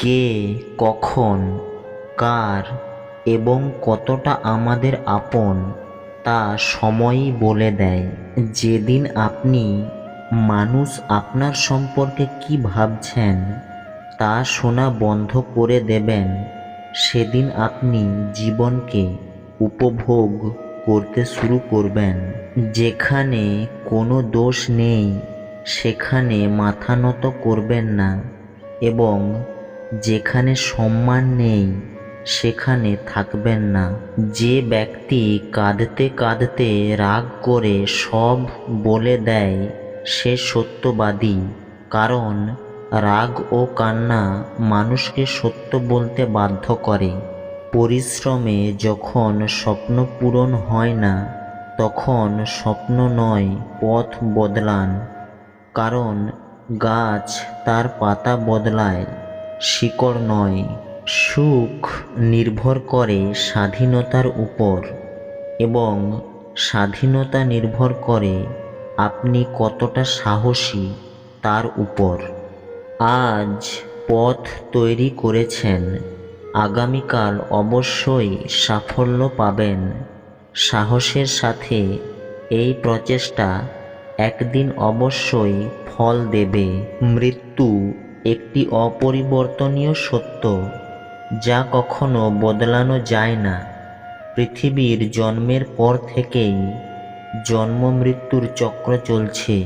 কে, কখন, কার এবং কতটা আমাদের আপন তা সময়ই বলে দেয়। যেদিন আপনি মানুষ আপনার সম্পর্কে কি ভাবছেন তা শোনা বন্ধ করে দেবেন, সেদিন আপনি জীবনকে উপভোগ করতে শুরু করবেন। যেখানে কোনো দোষ নেই সেখানে মাথা নত করবেন না, এবং যেখানে সম্মান নেই সেখানে থাকবেন না। যে ব্যক্তি কাঁদতে কাঁদতে রাগ করে সব বলে দেয় সে সত্যবাদী, কারণ রাগ ও কান্না মানুষকে সত্য বলতে বাধ্য করে। পরিশ্রমে যখন স্বপ্ন পূরণ হয় না তখন স্বপ্ন নয়, পথ বদলান, কারণ গাছ তার পাতা বদলায়, শিকড় নয়। সুখ নির্ভর করে স্বাধীনতার উপর, এবং স্বাধীনতা নির্ভর করে আপনি কতটা সাহসী তার উপর। আজ পথ তৈরি করেছেন, আগামীকাল অবশ্যই সাফল্য পাবেন। সাহসের সাথে এই প্রচেষ্টা একদিন অবশ্যই ফল দেবে। মৃত্যু একটি অপরিবর্তনীয় সত্য যা কখনো বদলানো যায় না। পৃথিবীর জন্মের পর থেকেই জন্ম মৃত্যুর চক্র চলছে।